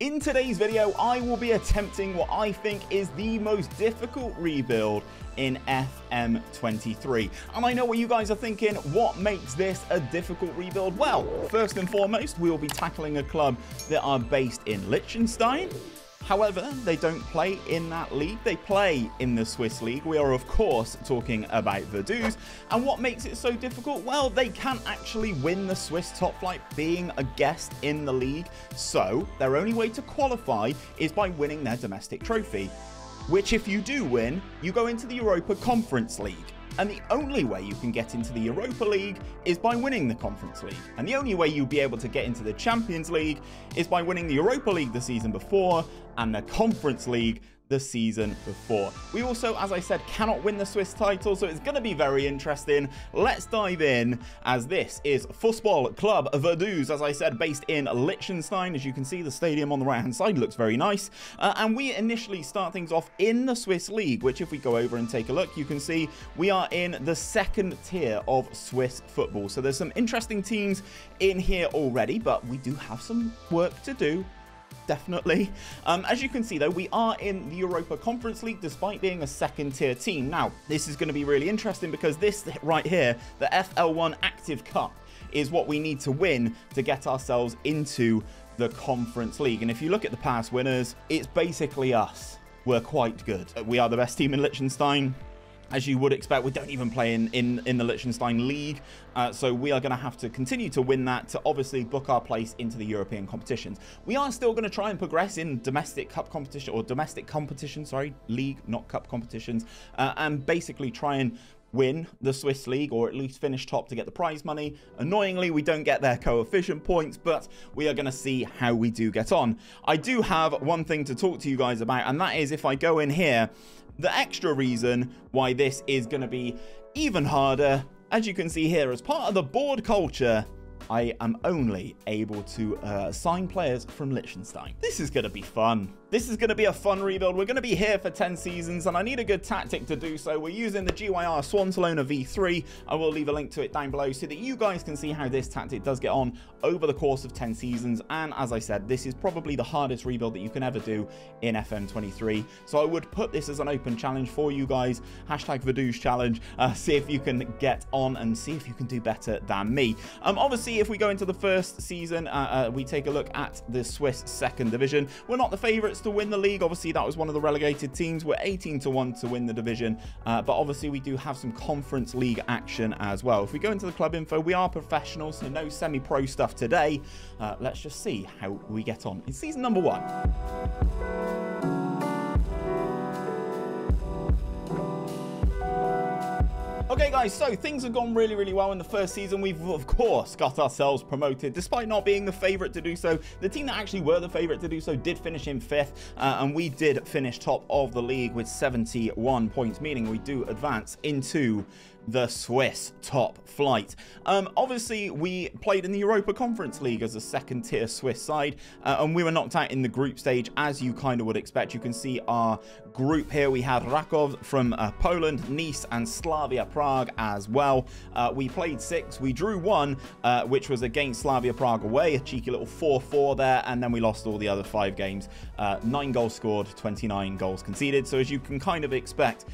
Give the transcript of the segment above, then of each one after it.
In today's video, I will be attempting what I think is the most difficult rebuild in FM23. And I know what you guys are thinking, what makes this a difficult rebuild? Well, first and foremost, we will be tackling a club that are based in Liechtenstein. However, they don't play in that league. They play in the Swiss league. We are, of course, talking about Vaduz. And what makes it so difficult? Well, they can't actually win the Swiss top flight being a guest in the league. So their only way to qualify is by winning their domestic trophy, which if you do win, you go into the Europa Conference League. And the only way you can get into the Europa League is by winning the Conference League. And the only way you'll be able to get into the Champions League is by winning the Europa League the season before and the Conference League the season before. We also, as I said, cannot win the Swiss title, so it's going to be very interesting. Let's dive in, as this is Football Club Vaduz, as I said, based in Liechtenstein. As you can see, the stadium on the right-hand side looks very nice. And we initially start things off in the Swiss league, which if we go over and take a look, you can see we are in the second tier of Swiss football. So there's some interesting teams in here already, but we do have some work to do. Definitely. As you can see, though, we are in the Europa Conference League despite being a second tier team. Now, this is going to be really interesting because this right here, the FL1 Active Cup, is what we need to win to get ourselves into the Conference League. And if you look at the past winners, it's basically us. We're quite good. We are the best team in Liechtenstein. As you would expect, we don't even play in the Liechtenstein League, so we are going to have to continue to win that to obviously book our place into the European competitions. We are still going to try and progress in domestic cup competition, or domestic competition, sorry, league, not cup competitions, and basically try and win the Swiss league, or at least finish top to get the prize money. Annoyingly, we don't get their coefficient points, but we are going to see how we do get on. I do have one thing to talk to you guys about, and that is if I go in here, the extra reason why this is going to be even harder. As you can see here, as part of the board culture, I am only able to sign players from Liechtenstein. This is going to be fun. This is going to be a fun rebuild. We're going to be here for 10 seasons, and I need a good tactic to do so. We're using the GYR Swansalona V3. I will leave a link to it down below so that you guys can see how this tactic does get on over the course of 10 seasons. And as I said, this is probably the hardest rebuild that you can ever do in FM23. So I would put this as an open challenge for you guys. Hashtag Vaduz challenge. See if you can get on and see if you can do better than me. Obviously, if we go into the first season, we take a look at the Swiss second division. We're not the favourites to win the league. Obviously, that was one of the relegated teams. We're 18-1 to win the division, but obviously we do have some Conference League action as well. If we go into the club info, we are professionals, so no semi-pro stuff today. Let's just see how we get on in season number 1. Okay guys, so things have gone really, really well in the first season. We've, of course, got ourselves promoted, despite not being the favourite to do so. The team that actually were the favourite to do so did finish in 5th, and we did finish top of the league with 71 points, meaning we do advance into the Swiss top flight. Obviously, we played in the Europa Conference League as a second tier Swiss side, and we were knocked out in the group stage, as you kind of would expect. You can see our group here. We had Rakov from Poland, Nice, and Slavia Prague as well. We played 6. We drew 1, which was against Slavia Prague away, a cheeky little 4-4 there, and then we lost all the other 5 games. 9 goals scored, 29 goals conceded. So as you can kind of expect,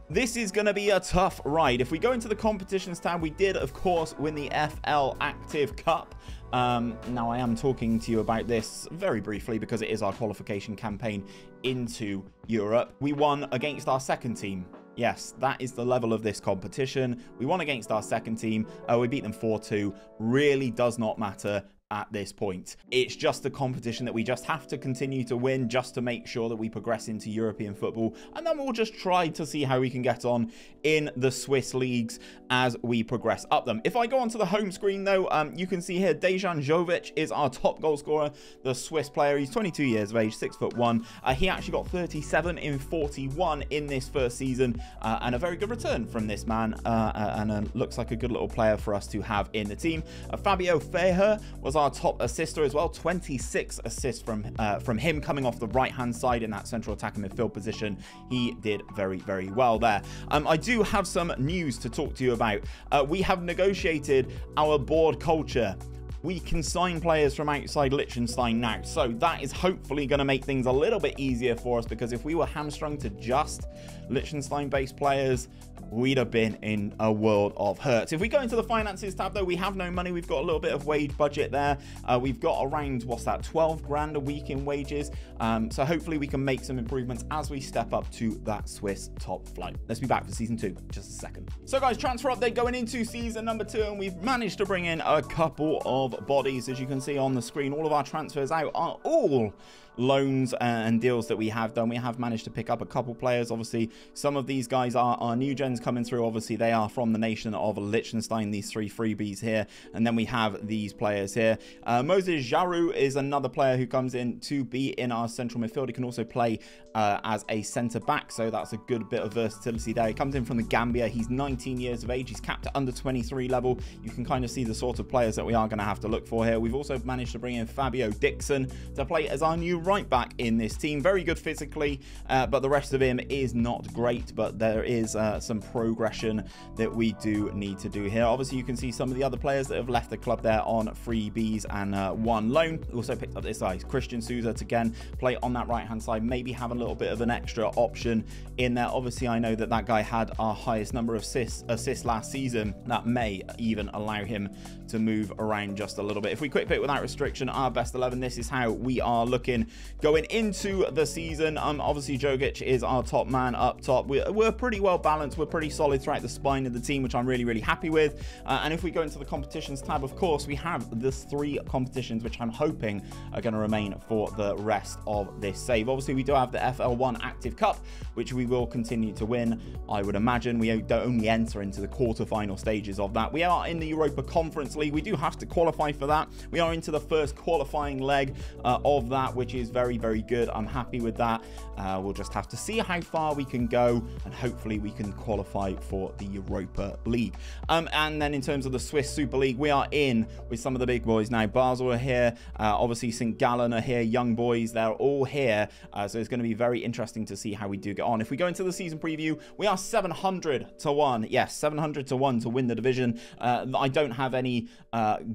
this is going to be a tough ride. If we go into the competitions tab, we did, of course, win the FL Active Cup. Now, I am talking to you about this very briefly because it is our qualification campaign into Europe. We won against our second team. Yes, that is the level of this competition. We won against our second team. We beat them 4-2. Really does not matter at this point. It's just a competition that we just have to continue to win just to make sure that we progress into European football, and then we'll just try to see how we can get on in the Swiss leagues as we progress up them. If I go onto the home screen though, you can see here Dejan Jovic is our top goal scorer, the Swiss player. He's 22 years of age, 6'1". He actually got 37 in 41 in this first season, and a very good return from this man, and looks like a good little player for us to have in the team. Fabio Feher was our top assister as well, 26 assists from him coming off the right hand side in that central attacking midfield position. He did very, very well there. I do have some news to talk to you about. We have negotiated our board culture we can sign players from outside Liechtenstein now. So that is hopefully going to make things a little bit easier for us, because if we were hamstrung to just Liechtenstein-based players, we'd have been in a world of hurt. If we go into the finances tab, though, we have no money. We've got a little bit of wage budget there. We've got around, what's that, 12 grand a week in wages. So hopefully we can make some improvements as we step up to that Swiss top flight. Let's be back for season 2 in just a second. So guys, transfer update going into season number 2, and we've managed to bring in a couple of bodies. As you can see on the screen, all of our transfers out are all loans and deals that we have done. We have managed to pick up a couple players. Obviously, some of these guys are new gens coming through. Obviously, they are from the nation of Liechtenstein, these 3 freebies here. And then we have these players here. Moses Jaru is another player who comes in to be in our central midfield. He can also play as a centre back, so that's a good bit of versatility there. He comes in from the Gambia. He's 19 years of age. He's capped at under 23 level. You can kind of see the sort of players that we are going to have to look for here. We've also managed to bring in Fabio Dixon to play as our new right back in this team. Very good physically, but the rest of him is not great, but there is some progression that we do need to do here. Obviously, you can see some of the other players that have left the club there on freebies and 1 loan. We also picked up this guy, Christian Souza, to again play on that right hand side, maybe have a little bit of an extra option in there. Obviously, I know that that guy had our highest number of assists last season. That may even allow him to move around just a little bit. If we quick pick without restriction our best 11, this is how we are looking going into the season. Obviously, Jogic is our top man up top. We're pretty well balanced. We're pretty solid throughout the spine of the team, which I'm really happy with. And if we go into the competitions tab, of course, we have the 3 competitions, which I'm hoping are going to remain for the rest of this save. Obviously, we do have the FL1 Active Cup, which we will continue to win. I would imagine we don't only enter into the quarterfinal stages of that. We are in the Europa Conference League. We do have to qualify for that. We are into the first qualifying leg of that, which is very good. I'm happy with that. We'll just have to see how far we can go, and hopefully we can qualify for the Europa League. And then in terms of the Swiss Super League, we are in with some of the big boys now. Basel are here. Obviously, St. Gallen are here. Young boys, they're all here. So it's going to be very interesting to see how we do get on. If we go into the season preview, we are 700 to 1. Yes, 700 to 1 to win the division. I don't have any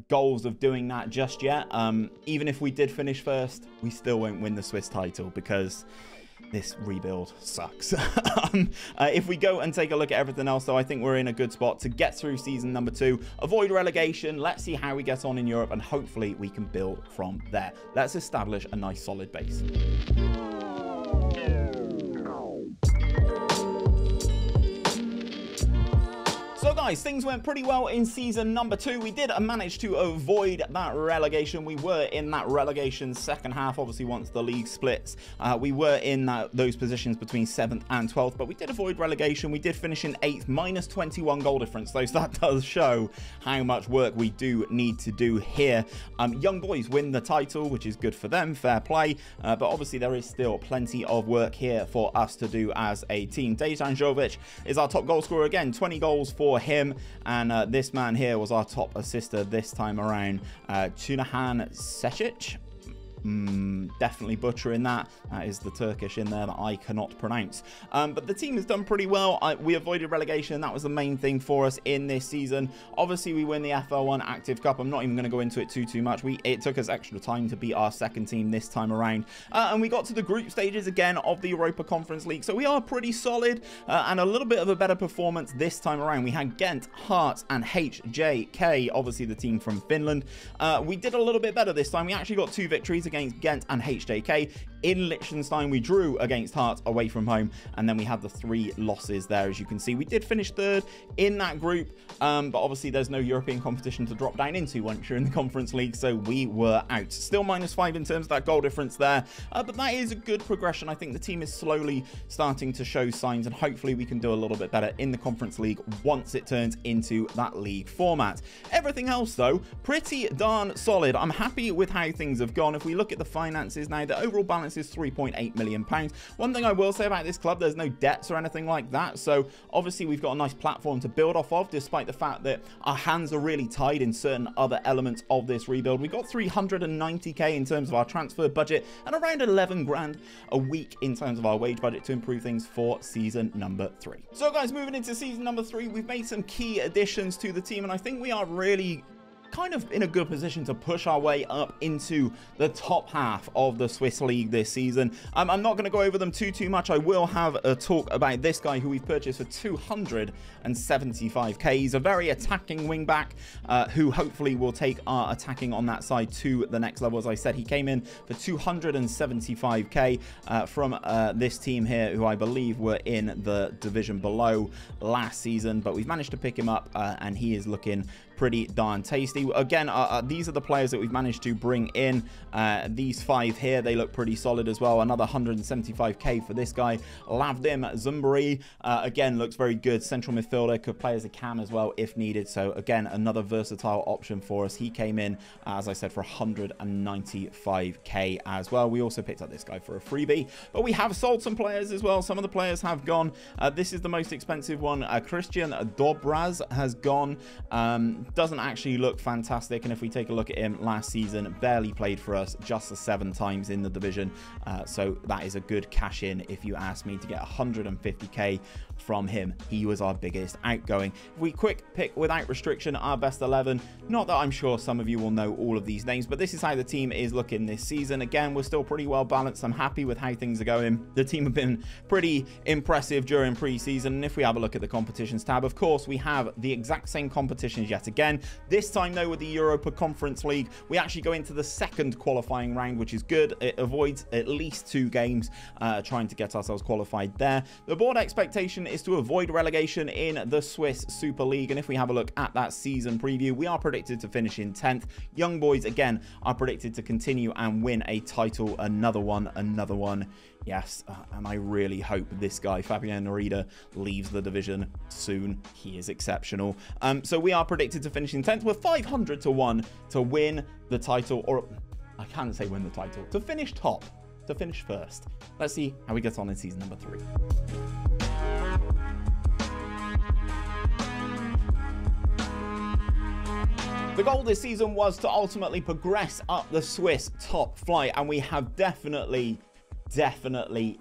goals of doing that just yet. Even if we did finish first, we still won't win the Swiss title because this rebuild sucks. If we go and take a look at everything else, though, I think we're in a good spot to get through season number 2, avoid relegation. Let's see how we get on in Europe, and hopefully we can build from there. Let's establish a nice solid base. So guys, things went pretty well in season number 2. We did manage to avoid that relegation. We were in that relegation second half, obviously, once the league splits. We were in those positions between 7th and 12th, but we did avoid relegation. We did finish in 8th, minus 21 goal difference, though, so that does show how much work we do need to do here. Young boys win the title, which is good for them, fair play, but obviously there is still plenty of work here for us to do as a team. Dejan Jovic is our top goal scorer again, 20 goals for him, and this man here was our top assister this time around, Tunahan Sesic. Definitely butchering that. That is the Turkish in there that I cannot pronounce. But the team has done pretty well. We avoided relegation. That was the main thing for us in this season. Obviously, we win the FL1 Active Cup. I'm not even going to go into it too much. It took us extra time to beat our second team this time around. And we got to the group stages again of the Europa Conference League. So we are pretty solid, and a little bit of a better performance this time around. We had Ghent, Hearts, and HJK, obviously the team from Finland. We did a little bit better this time. We actually got 2 victories against Ghent and HJK. In Liechtenstein, we drew against Hearts away from home, and then we had the 3 losses there. As you can see, we did finish 3rd in that group, but obviously there's no European competition to drop down into once you're in the Conference League, so we were out. Still -5 in terms of that goal difference there, but that is a good progression. I think the team is slowly starting to show signs, and hopefully we can do a little bit better in the Conference League once it turns into that league format. Everything else, though, pretty darn solid. I'm happy with how things have gone. If we look at the finances now, the overall balance is £3.8 million. One thing I will say about this club, there's no debts or anything like that, so obviously we've got a nice platform to build off of, despite the fact that our hands are really tied in certain other elements of this rebuild. We got 390k in terms of our transfer budget, and around 11 grand a week in terms of our wage budget to improve things for season number 3. So guys, moving into season number 3, we've made some key additions to the team, and I think we are really kind of in a good position to push our way up into the top half of the Swiss league this season. I'm not going to go over them too much. I will have a talk about this guy who we've purchased for 275k. He's a very attacking wing back who hopefully will take our attacking on that side to the next level. As I said, he came in for 275k from this team here, who I believe were in the division below last season, but we've managed to pick him up and he is looking pretty darn tasty. Again, these are the players that we've managed to bring in. These 5 here, they look pretty solid as well. Another 175k for this guy. Lavdim Zumbari, again, looks very good. Central midfielder, could play as a cam as well if needed. So again, another versatile option for us. He came in, as I said, for 195k as well. We also picked up this guy for a freebie, but we have sold some players as well. Some of the players have gone. This is the most expensive one. Christian Dobraz has gone. Doesn't actually look fantastic, and if we take a look at him last season, barely played for us, just the 7 times in the division, so that is a good cash in if you ask me, to get 150k from him. He was our biggest outgoing. If we quick pick without restriction our best 11, not that I'm sure some of you will know all of these names, but this is how the team is looking this season. Again, we're still pretty well balanced. I'm happy with how things are going. The team have been pretty impressive during pre-season, and if we have a look at the competitions tab, of course we have the exact same competitions yet again. This time though, with the Europa Conference League, we actually go into the 2nd qualifying round, which is good. It avoids at least 2 games trying to get ourselves qualified there. The board expectation is to avoid relegation in the Swiss Super League, and if we have a look at that season preview, we are predicted to finish in 10th. Young boys again are predicted to continue and win a title. Another one. Yes, and I really hope this guy, Fabian Norida, leaves the division soon. He is exceptional. So we are predicted to finish in 10th. We're 500 to 1 to win the title, or I can't say win the title, to finish top, to finish first. Let's see how we get on in season number 3. The goal this season was to ultimately progress up the Swiss top flight, and we have definitely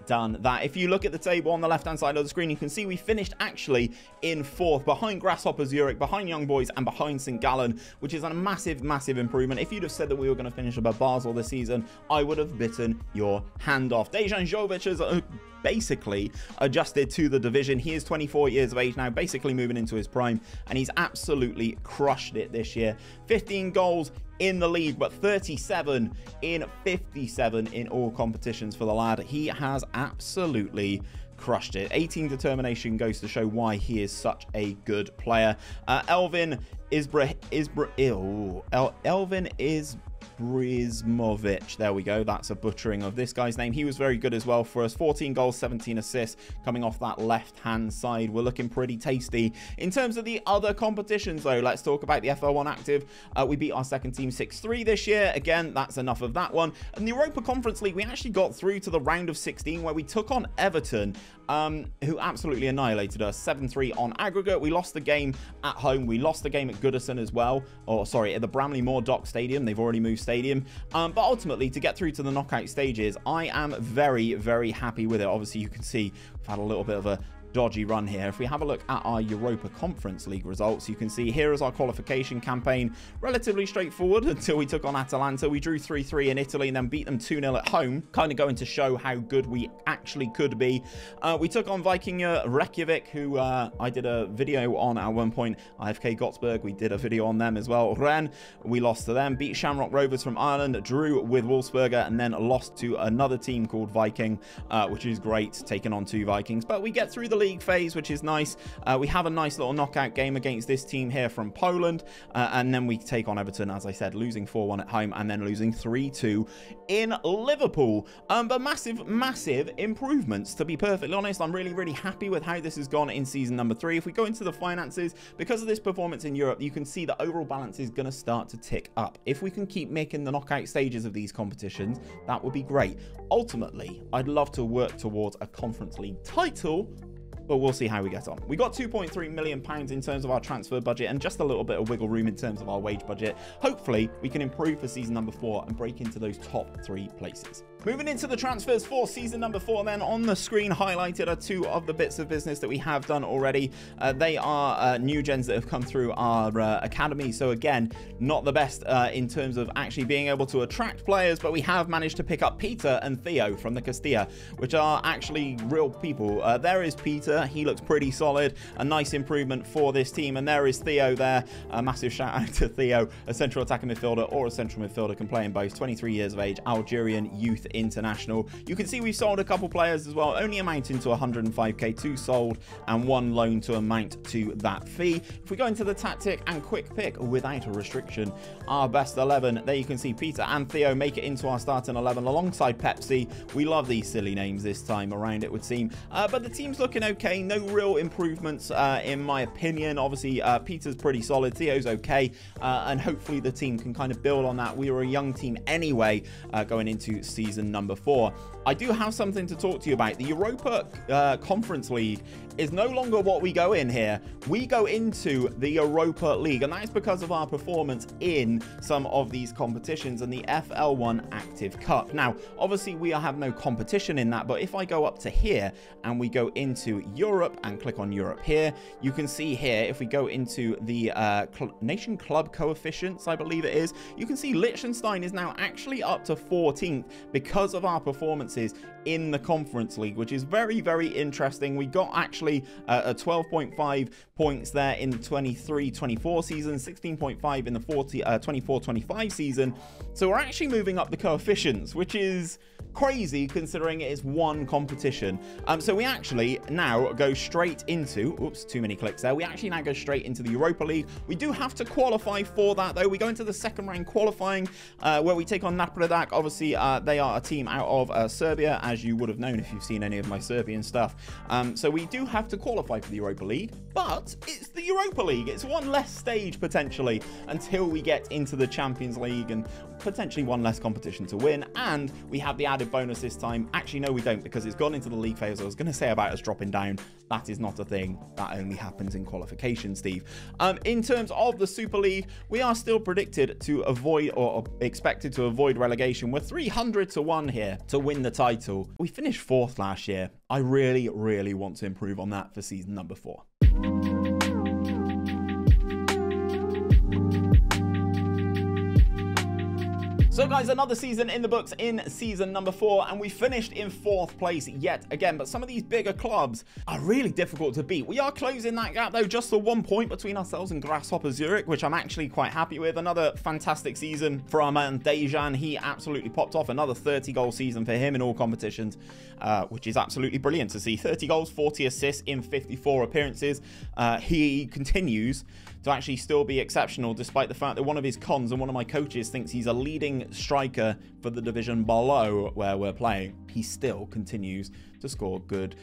done that. If you look at the table on the left hand side of the screen, you can see we finished actually in 4th, behind Grasshopper Zurich, behind Young Boys, and behind St. Gallen, which is a massive improvement. If you'd have said that we were going to finish above Basel this season, I would have bitten your hand off. Dejan Jovic has basically adjusted to the division. He is 24 years of age now, basically moving into his prime, and he's absolutely crushed it this year. 15 goals in the league, but 37 in 57 in all competitions for the lad. He has absolutely crushed it. 18 determination goes to show why he is such a good player. Elvin Brizmovic. There we go. That's a butchering of this guy's name. He was very good as well for us. 14 goals, 17 assists coming off that left-hand side. We're looking pretty tasty. In terms of the other competitions, though, let's talk about the FL1 Active. We beat our second team 6-3 this year. Again, that's enough of that one. And the Europa Conference League, we actually got through to the round of 16 where we took on Everton, who absolutely annihilated us. 7-3 on aggregate. We lost the game at home. We lost the game at Goodison as well. Or, sorry, at the Bramley Moore Dock Stadium. They've already moved stadium, but ultimately to get through to the knockout stages, I am very happy with it. Obviously you can see we've had a little bit of a dodgy run here. If we have a look at our Europa Conference League results, you can see here is our qualification campaign. Relatively straightforward until we took on Atalanta. We drew 3-3 in Italy and then beat them 2-0 at home, kind of going to show how good we actually could be. We took on Viking Reykjavik, who I did a video on at one point. IFK Gottsberg, we did a video on them as well. Rennes, we lost to them. Beat Shamrock Rovers from Ireland, drew with Wolfsberger, and then lost to another team called Viking, which is great, taking on 2 Vikings. But we get through the league phase, which is nice. We have a nice little knockout game against this team here from Poland, and then we take on Everton, as I said, losing 4-1 at home and then losing 3-2 in Liverpool. But massive improvements, to be perfectly honest. I'm really happy with how this has gone in season number 3. If we go into the finances, because of this performance in Europe, you can see the overall balance is going to start to tick up. If we can keep making the knockout stages of these competitions, that would be great. Ultimately, I'd love to work towards a Conference League title, but we'll see how we get on. We got £2.3 million in terms of our transfer budget and just a little bit of wiggle room in terms of our wage budget. Hopefully, we can improve for season number 4 and break into those top 3 places. Moving into the transfers for season number 4, then on the screen highlighted are 2 of the bits of business that we have done already. They are new gens that have come through our academy. So again, not the best in terms of actually being able to attract players, but we have managed to pick up Peter and Theo from the Castilla, which are actually real people. There is Peter. He looks pretty solid. A nice improvement for this team. And there is Theo there. A massive shout out to Theo, a central attacking midfielder or a central midfielder, can play in both. 23 years of age, Algerian youth international. You can see we've sold a couple players as well, only amounting to 105k, 2 sold and 1 loan to amount to that fee. If we go into the tactic and quick pick without a restriction, our best 11, there you can see Peter and Theo make it into our starting 11 alongside Pepsi. We love these silly names this time around, it would seem, but the team's looking okay. No real improvements in my opinion. Obviously Peter's pretty solid, Theo's okay, and hopefully the team can kind of build on that. We were a young team anyway going into season number 4. I do have something to talk to you about. The Europa Conference League is no longer what we go in here. We go into the Europa League, and that is because of our performance in some of these competitions and the FL1 Active Cup. Now, obviously, we have no competition in that, but if I go up to here and we go into Europe and click on Europe here, you can see here, if we go into the Nation Club coefficients, I believe it is, you can see Liechtenstein is now actually up to 14th because of our performances in the Conference League, which is very, very interesting. We got actually a 12.5 points there in the 23-24 season, 16.5 in the 24-25 season. So we're actually moving up the coefficients, which is crazy considering it is one competition. So we actually now go straight into, oops, too many clicks there. We actually now go straight into the Europa League. We do have to qualify for that though. We go into the second round qualifying where we take on Napredak. Obviously, they are a team out of Serbia, as you would have known if you've seen any of my Serbian stuff. So we do have to qualify for the Europa League, but it's the Europa League. It's one less stage potentially until we get into the Champions League and potentially one less competition to win. And we have the added bonus this time. Actually, no, we don't, because it's gone into the league phase. I was going to say about us dropping down. That is not a thing. That only happens in qualification, Steve. In terms of the Super League, we are still predicted to avoid or expected to avoid relegation. We're 300 to 1 here to win the title. We finished 4th last year. I really, really want to improve on that for season number 4. So guys, another season in the books in season number 4, and we finished in 4th place yet again. But some of these bigger clubs are really difficult to beat. We are closing that gap though, just the 1 point between ourselves and Grasshopper Zurich, which I'm actually quite happy with. Another fantastic season for our man Dejan. He absolutely popped off. Another 30-goal season for him in all competitions, which is absolutely brilliant to see. 30 goals, 40 assists in 54 appearances. He continues to actually still be exceptional, despite the fact that one of his cons and one of my coaches thinks he's a leading striker for the division below where we're playing. He still continues to score good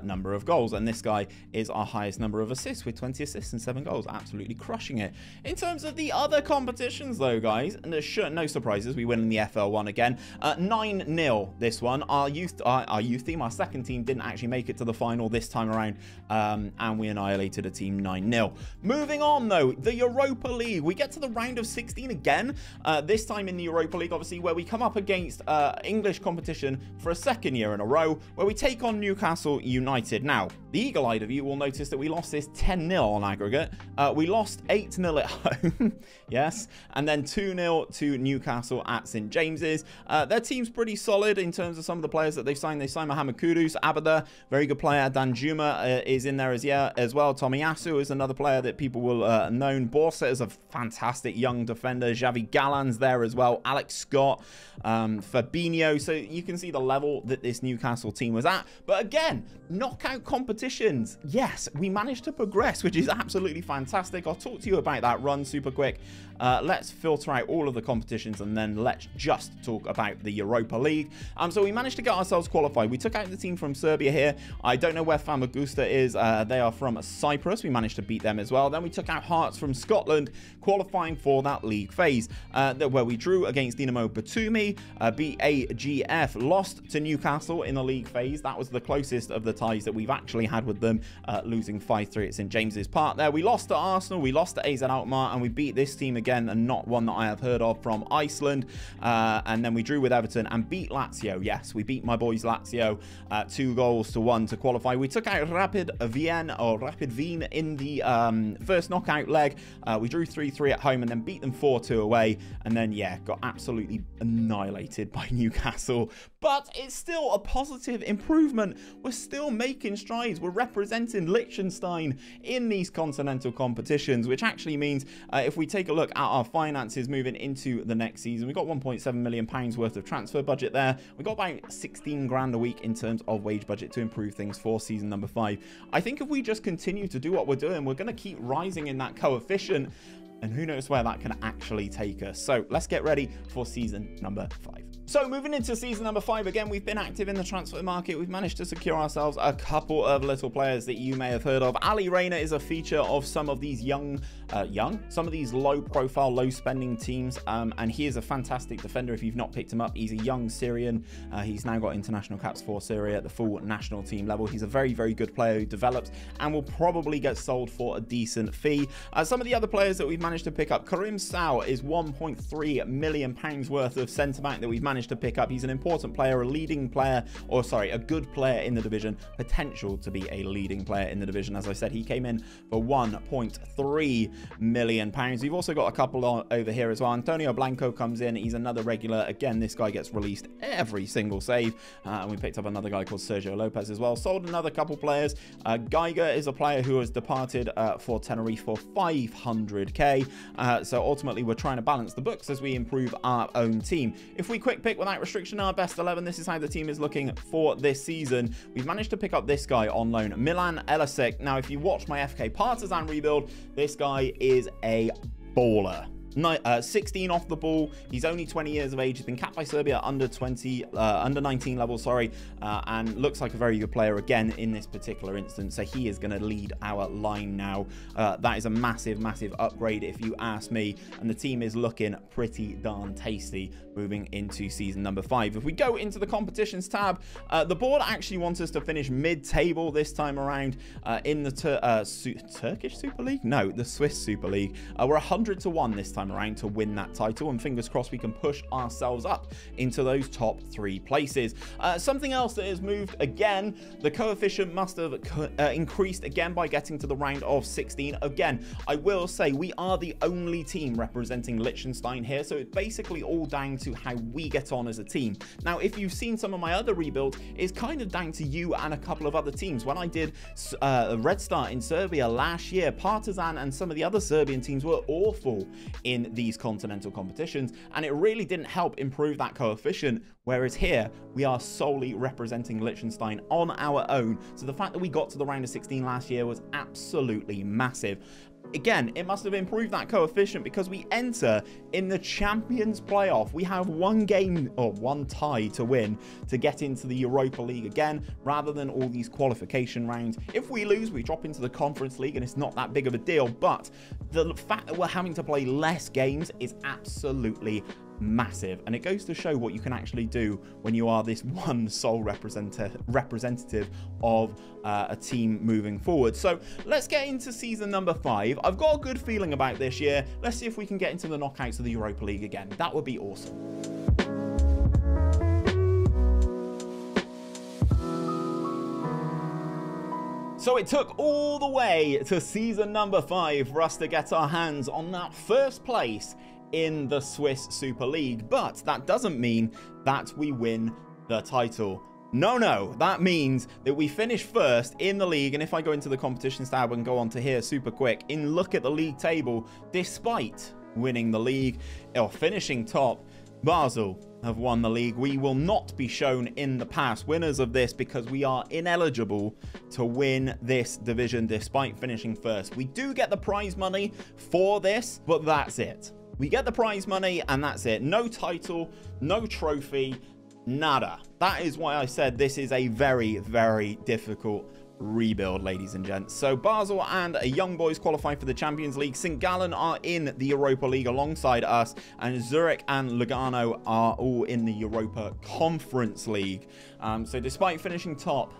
number of goals, and this guy is our highest number of assists with 20 assists and 7 goals, absolutely crushing it. In terms of the other competitions though, guys, and there's sure no surprises, we win in the FL1 again, 9-0 this one. Our youth team, our second team, didn't actually make it to the final this time around, and we annihilated a team 9-0. Moving on though, the Europa League, we get to the round of 16 again, this time in the Europa League, obviously, where we come up against English competition for a second year in a row, where we take on Newcastle United. Now, the eagle-eyed of you will notice that we lost this 10-0 on aggregate. We lost 8-0 at home, yes, and then 2-0 to Newcastle at St. James's. Their team's pretty solid in terms of some of the players that they've signed. They signed Mohamed Kudus, Abada, very good player. Danjuma is in there as well. Tomiyasu is another player that people will know. Borsa is a fantastic young defender. Xavi Gallan's there as well. Alex Scott, Fabinho. So you can see the level that this Newcastle team was at. But again, knockout competitions. Yes, we managed to progress, which is absolutely fantastic. I'll talk to you about that run super quick. Let's filter out all of the competitions and then let's just talk about the Europa League. So we managed to get ourselves qualified. We took out the team from Serbia here. I don't know where Famagusta is. They are from Cyprus. We managed to beat them as well. Then we took out Hearts from Scotland, qualifying for that league phase where we drew against against Dinamo Batumi. BAGF lost to Newcastle in the league phase. That was the closest of the ties that we've actually had with them, losing 5-3 at St James's Park there. We lost to Arsenal, we lost to AZ Alkmaar, and we beat this team again, and not one that I have heard of, from Iceland. And then we drew with Everton and beat Lazio. Yes, we beat my boys Lazio 2-1 to qualify. We took out Rapid Wien in the first knockout leg. We drew 3-3 at home and then beat them 4-2 away. And then, yeah, got absolutely annihilated by Newcastle. But it's still a positive improvement. We're still making strides. We're representing Liechtenstein in these continental competitions, which actually means if we take a look at our finances moving into the next season, we've got £1.7 million worth of transfer budget there. We've got about 16 grand a week in terms of wage budget to improve things for season number 5. I think if we just continue to do what we're doing, we're going to keep rising in that coefficient, and who knows where that can actually take us. So let's get ready for season number 5. So moving into season number 5, again, we've been active in the transfer market. We've managed to secure ourselves a couple of little players that you may have heard of. Ali Rayner is a feature of some of these some of these low profile, low spending teams. And he is a fantastic defender if you've not picked him up. He's a young Syrian. He's now got international caps for Syria at the full national team level. He's a very, very good player who develops and will probably get sold for a decent fee. Some of the other players that we've managed to pick up, Karim Sow is £1.3 million worth of centre back that we've managed to pick up. He's an important player, a leading player, or sorry, a good player in the division, potential to be a leading player in the division. As I said, he came in for £1.3 million. We've also got a couple over here as well. Antonio Blanco comes in. He's another regular. Again, this guy gets released every single save. And we picked up another guy called Sergio Lopez as well. Sold another couple players. Geiger is a player who has departed for Tenerife for 500k. So ultimately, we're trying to balance the books as we improve our own team. If we quick pick without restriction our best 11, this is how the team is looking for this season. We've managed to pick up this guy on loan, Milan Elisek. Now, if you watch my FK Partizan rebuild, this guy is a baller. 16 off the ball. He's only 20 years of age. He's been capped by Serbia under 19 level, and looks like a very good player again in this particular instance. So he is going to lead our line now. That is a massive, massive upgrade if you ask me, and the team is looking pretty darn tasty moving into season number 5. If we go into the competitions tab, the board actually wants us to finish mid-table this time around in the Turkish Super League? No, the Swiss Super League. We're 100-1 this time around to win that title, and fingers crossed we can push ourselves up into those top 3 places. Something else that has moved again, the coefficient must have increased again by getting to the round of 16. Again, I will say we are the only team representing Liechtenstein here, so it's basically all down to how we get on as a team. Now, if you've seen some of my other rebuilds, it's kind of down to you and a couple of other teams. When I did Red Star in Serbia last year, Partizan and some of the other Serbian teams were awful in these continental competitions, and it really didn't help improve that coefficient, whereas here we are solely representing Liechtenstein on our own. So the fact that we got to the round of 16 last year was absolutely massive. Again, it must have improved that coefficient because we enter in the Champions playoff. We have one game or one tie to win to get into the Europa League again, rather than all these qualification rounds. If we lose, we drop into the Conference League, and it's not that big of a deal. But the fact that we're having to play less games is absolutely massive, and it goes to show what you can actually do when you are this one sole representative of a team moving forward. So let's get into season number 5. I've got a good feeling about this year. Let's see if we can get into the knockouts of the Europa League again. That would be awesome. So it took all the way to season number 5 for us to get our hands on that first place in the Swiss Super League, but that doesn't mean that we win the title. No, that means that we finish first in the league. And if I go into the competitions tab and go on to here super quick and look at the league table, despite winning the league or finishing top, Basel have won the league. We will not be shown in the past winners of this because we are ineligible to win this division despite finishing first. We do get the prize money for this, but that's it. We get the prize money and that's it. No title, no trophy, nada. That is why I said this is a very, very difficult Rebuild, ladies and gents. So Basel and Young Boys qualify for the Champions League. St. Gallen are in the Europa League alongside us, and Zurich and Lugano are all in the Europa Conference League. So despite finishing top,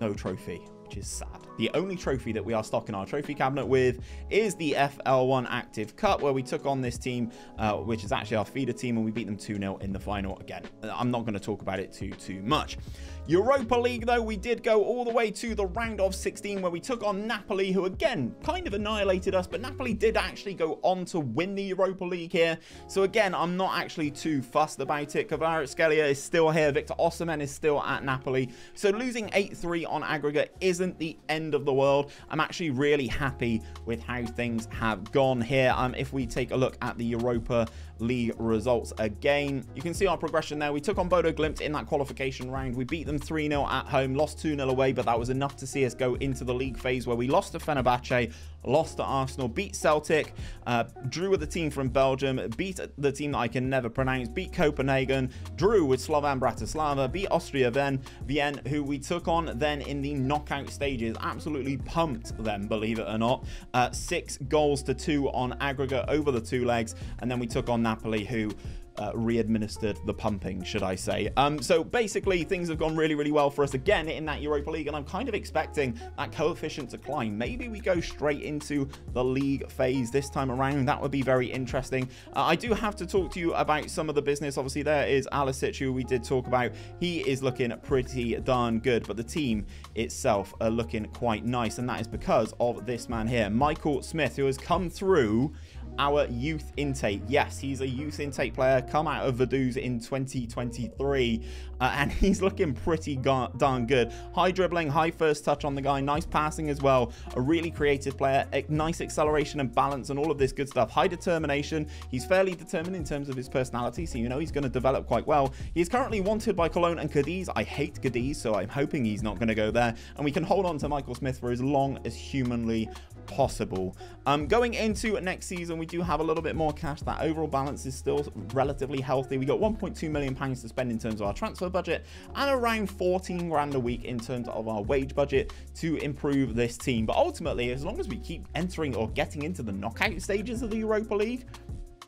no trophy, which is sad. The only trophy that we are stocking our trophy cabinet with is the FL1 Active Cup, where we took on this team, which is actually our feeder team, and we beat them 2-0 in the final. Again, I'm not going to talk about it too much. Europa League, though, we did go all the way to the round of 16, where we took on Napoli, who, again, kind of annihilated us, but Napoli did actually go on to win the Europa League here. So, again, I'm not actually too fussed about it. Kvaratskhelia is still here. Victor Osimhen is still at Napoli. So, losing 8-3 on aggregate isn't the end of the world. I'm actually really happy with how things have gone here. If we take a look at the Europa League results again, you can see our progression there. We took on Bodo Glimt in that qualification round. We beat them 3-0 at home, lost 2-0 away, but that was enough to see us go into the league phase, where we lost to Fenerbahce, lost to Arsenal, beat Celtic, drew with the team from Belgium, beat the team that I can never pronounce, beat Copenhagen, drew with Slovan Bratislava, beat Austria Vienna, who we took on then in the knockout stages. Absolutely pumped them, believe it or not. 6 goals to 2 on aggregate over the 2 legs, and then we took on Napoli, who re-administered the pumping, should I say. So basically things have gone really well for us again in that Europa League, and I'm kind of expecting that coefficient to climb. Maybe we go straight into the league phase this time around. That would be very interesting. I do have to talk to you about some of the business. Obviously, there is Alisic, who we did talk about. He is looking pretty darn good, but the team itself are looking quite nice, and that is because of this man here, Michael Smith, who has come through our youth intake. Yes, he's a youth intake player, come out of Vaduz in 2023, and he's looking pretty darn good. High dribbling, high first touch on the guy, nice passing as well, a really creative player, nice acceleration and balance and all of this good stuff. High determination, he's fairly determined in terms of his personality, so you know he's going to develop quite well. He is currently wanted by Cologne and Cadiz. I hate Cadiz, so I'm hoping he's not going to go there, and we can hold on to Michael Smith for as long as humanly possible. Going into next season, we do have a little bit more cash. That overall balance is still relatively healthy. We got £1.2 million to spend in terms of our transfer budget, and around 14 grand a week in terms of our wage budget to improve this team. But ultimately, as long as we keep entering or getting into the knockout stages of the Europa League,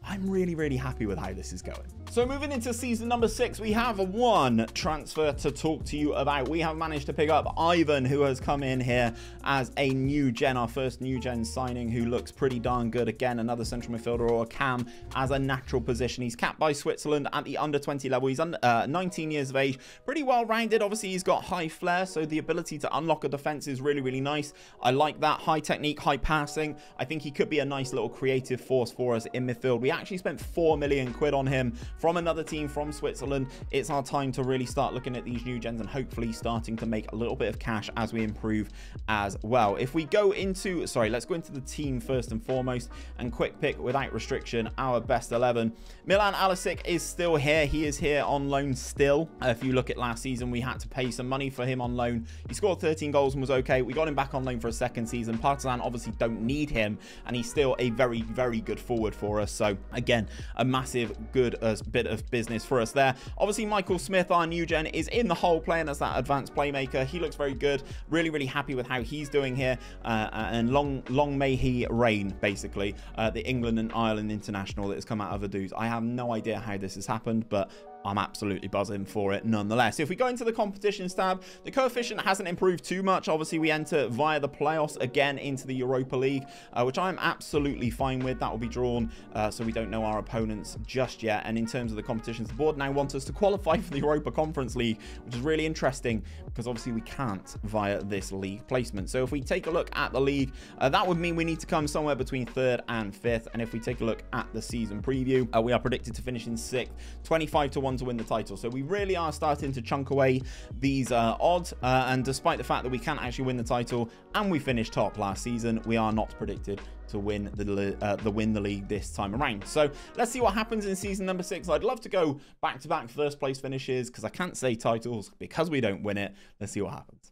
I'm really happy with how this is going. So moving into season number 6, we have one transfer to talk to you about. We have managed to pick up Ivan, who has come in here as a new gen, our first new gen signing, who looks pretty darn good. Again, another central midfielder or a cam as a natural position. He's capped by Switzerland at the under 20 level. He's 19 years of age, pretty well rounded. Obviously, he's got high flair, so the ability to unlock a defense is really nice. I like that. High technique, high passing. I think he could be a nice little creative force for us in midfield. We actually spent 4 million quid on him from another team from Switzerland. It's our time to really start looking at these new gens and hopefully starting to make a little bit of cash as we improve as well. If we go into, let's go into the team first and foremost, and quick pick without restriction our best 11. Milan Alisic is still here. He is here on loan still. If you look at last season, we had to pay some money for him on loan. He scored 13 goals and was okay. We got him back on loan for a second season. Partizan obviously don't need him, and he's still a very good forward for us. So again, a massive good bit of business for us there. Obviously, Michael Smith, our new gen, is in the hole playing as that advanced playmaker. He looks very good. Really happy with how he's doing here, and long may he reign, basically. The England and Ireland international that has come out of Vaduz. I have no idea how this has happened, but I'm absolutely buzzing for it nonetheless. If we go into the competitions tab, the coefficient hasn't improved too much. Obviously, we enter via the playoffs again into the Europa League, which I'm absolutely fine with. That will be drawn, so we don't know our opponents just yet. And in terms of the competitions, the board now wants us to qualify for the Europa Conference League, which is really interesting because obviously we can't via this league placement. So if we take a look at the league, that would mean we need to come somewhere between 3rd and 5th. And if we take a look at the season preview, we are predicted to finish in 6th, 25-1 to win the title. So we really are starting to chunk away these odds, and despite the fact that we can't actually win the title and we finished top last season, we are not predicted to win the league this time around. So let's see what happens in season number 6. I'd love to go back-to-back first place finishes because I can't say titles because we don't win it. Let's see what happens.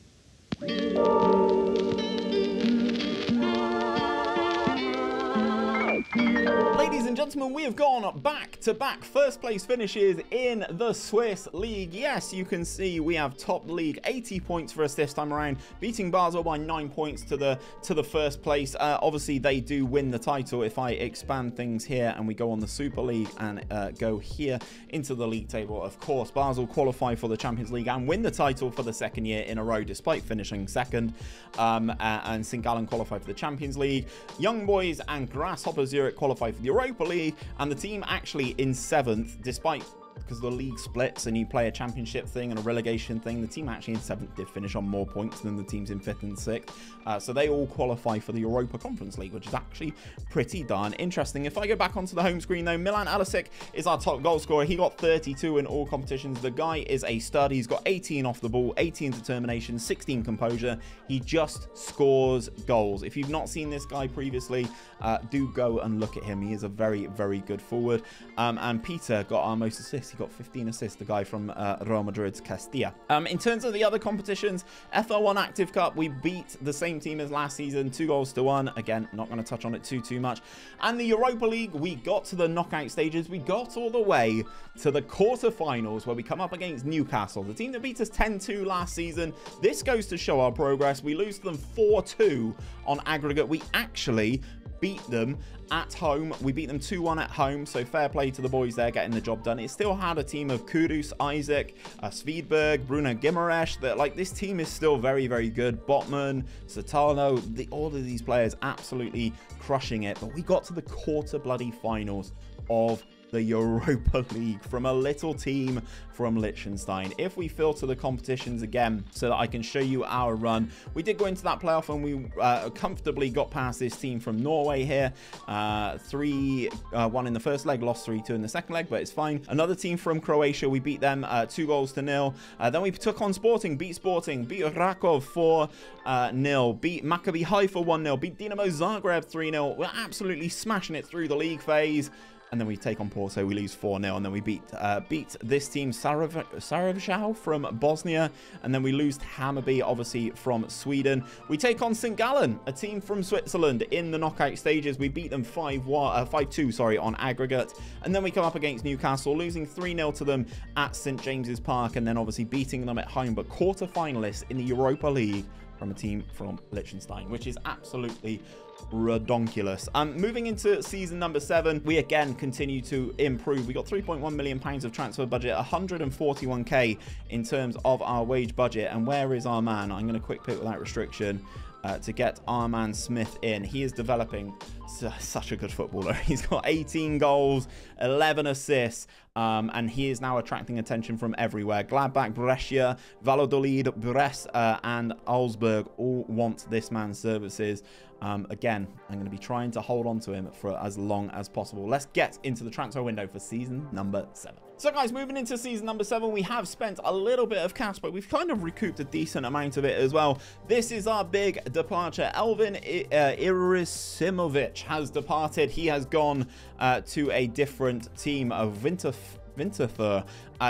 Ladies and gentlemen, we have gone back-to-back first place finishes in the Swiss League. Yes, you can see we have top league, 80 points for us this time around, beating Basel by 9 points to the first place. Obviously, they do win the title. If I expand things here and we go on the Super League and go here into the league table, of course, Basel qualify for the Champions League and win the title for the second year in a row, despite finishing second. And St. Gallen qualify for the Champions League. Young Boys and Grasshopper Zurich qualify for the Europa League, and the team actually in 7th, despite, because the league splits and you play a championship thing and a relegation thing, the team actually in 7th did finish on more points than the teams in 5th and 6th. So they all qualify for the Europa Conference League, which is actually pretty darn interesting. If I go back onto the home screen though, Milan Alisic is our top goal scorer. He got 32 in all competitions. The guy is a stud. He's got 18 off the ball, 18 determination, 16 composure. He just scores goals. If you've not seen this guy previously, do go and look at him. He is a very, very good forward. And Peter got our most assists. He got 15 assists, the guy from Real Madrid's Castilla. In terms of the other competitions, FL1 Active Cup, we beat the same team as last season, 2-1. Again, not going to touch on it too much. And the Europa League, we got to the knockout stages. We got all the way to the quarterfinals where we come up against Newcastle, the team that beat us 10-2 last season. This goes to show our progress. We lose to them 4-2 on aggregate. We actually beat them at home. We beat them 2-1 at home, so fair play to the boys there getting the job done. It still had a team of Kudus, Isaac, Svedberg, Bruno Gimaresh. That, like, this team is still very, very good. Botman, Satano, all of these players absolutely crushing it. But we got to the quarter-bloody-finals of the Europa League from a little team from Liechtenstein. If we filter the competitions again so that I can show you our run, we did go into that playoff and we comfortably got past this team from Norway here. 3-1 in the first leg, lost 3-2 in the second leg, but it's fine. Another team from Croatia, we beat them 2-0. Then we took on Sporting, beat Rakov 4-0, beat Maccabi Haifa 1-0, beat Dinamo Zagreb 3-0. We're absolutely smashing it through the league phase. And then we take on Porto, we lose 4-0, and then we beat this team, Sarajau from Bosnia, and then we lose to Hammarby, obviously, from Sweden. We take on St. Gallen, a team from Switzerland, in the knockout stages. We beat them 5-2 on aggregate, and then we come up against Newcastle, losing 3-0 to them at St. James's Park, and then obviously beating them at home, but quarter-finalists in the Europa League from a team from Liechtenstein, which is absolutely redonkulous. Moving into season number 7, we again continue to improve. We got £3.1 million of transfer budget, 141k in terms of our wage budget. And where is our man? I'm going to quick pick without restriction to get our man Smith in. He is developing such a good footballer. He's got 18 goals, 11 assists, and he is now attracting attention from everywhere. Gladbach, Brescia, Valladolid, Brest, and Augsburg all want this man's services. Again, I'm going to be trying to hold on to him for as long as possible. Let's get into the transfer window for season number 7. So guys, moving into season number 7, we have spent a little bit of cash, but we've kind of recouped a decent amount of it as well. This is our big departure. Elvin Irisimovic has departed. He has gone to a different team of Winterthur.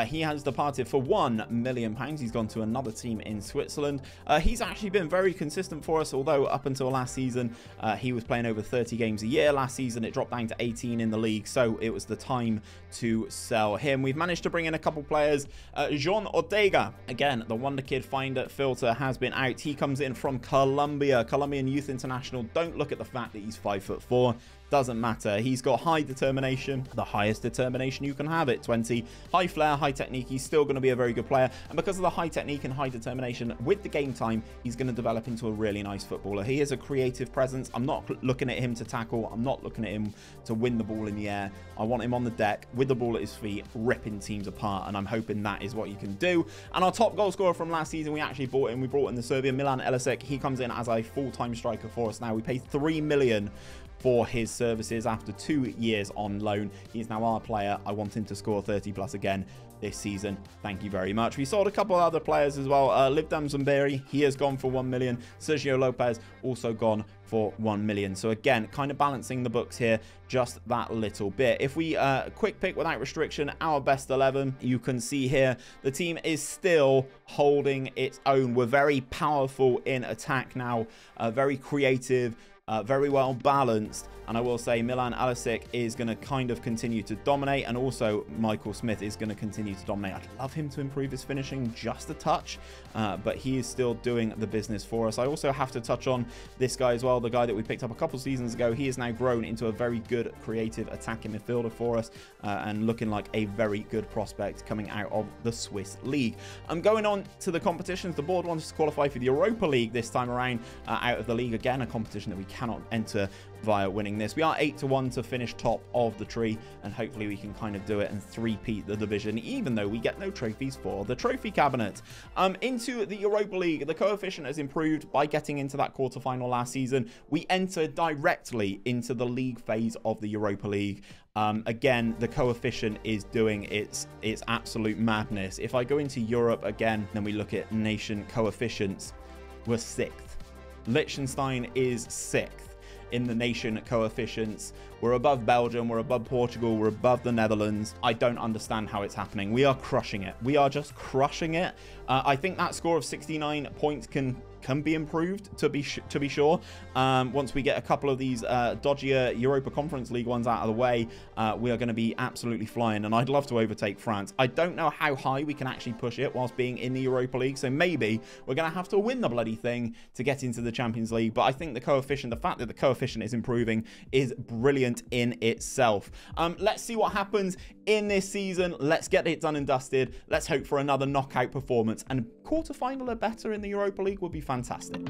He has departed for £1 million. He's gone to another team in Switzerland. He's actually been very consistent for us, although up until last season, he was playing over 30 games a year. Last season, it dropped down to 18 in the league, so it was the time to sell him. We've managed to bring in a couple players. Jean Ortega, again, the Wonder Kid finder filter has been out. He comes in from Colombia, Colombian Youth International. Don't look at the fact that he's 5'4". Doesn't matter. He's got high determination, the highest determination you can have at 20. High flair, high technique. He's still going to be a very good player. And because of the high technique and high determination, with the game time, he's going to develop into a really nice footballer. He is a creative presence. I'm not looking at him to tackle. I'm not looking at him to win the ball in the air. I want him on the deck with the ball at his feet, ripping teams apart. And I'm hoping that is what you can do. And our top goal scorer from last season, we actually brought in. We brought in the Serbian Milan Elisic. He comes in as a full-time striker for us now. We paid $3 million for his services after 2 years on loan. He is now our player. I want him to score 30 plus again this season. Thank you very much. We sold a couple of other players as well. Livdam Zamberi, he has gone for $1 million. Sergio Lopez also gone for $1 million. So again, kind of balancing the books here just that little bit. If we quick pick without restriction, our best 11, you can see here the team is still holding its own. We're very powerful in attack now, very creative. very well balanced. And I will say Milan Alisic is going to kind of continue to dominate, and also Michael Smith is going to continue to dominate. I'd love him to improve his finishing just a touch, but he is still doing the business for us. I also have to touch on this guy as well, the guy that we picked up a couple seasons ago. He has now grown into a very good creative attacking midfielder for us, and looking like a very good prospect coming out of the Swiss League. Going on to the competitions, the board wants us to qualify for the Europa League this time around, out of the league. Again, a competition that we cannot enter via winning this. We are 8-1 to finish top of the tree, and hopefully we can kind of do it and three-peat the division, even though we get no trophies for the trophy cabinet. Into the Europa League, the coefficient has improved by getting into that quarterfinal last season. We entered directly into the league phase of the Europa League. Again, the coefficient is doing its absolute madness. If I go into Europe again, then we look at nation coefficients, we're 6th. Liechtenstein is 6th in the nation coefficients. We're above Belgium, we're above Portugal, we're above the Netherlands. I don't understand how it's happening. We are crushing it. We are just crushing it. I think that score of 69 points can be improved, to be sure. Once we get a couple of these dodgier Europa Conference League ones out of the way, we are going to be absolutely flying, and I'd love to overtake France. I don't know how high we can actually push it whilst being in the Europa League, so maybe we're going to have to win the bloody thing to get into the Champions League. But I think the coefficient, the fact that the coefficient is improving, is brilliant in itself. Let's see what happens in this season. Let's get it done and dusted. Let's hope for another knockout performance, and quarterfinal or better in the Europa League would be fantastic.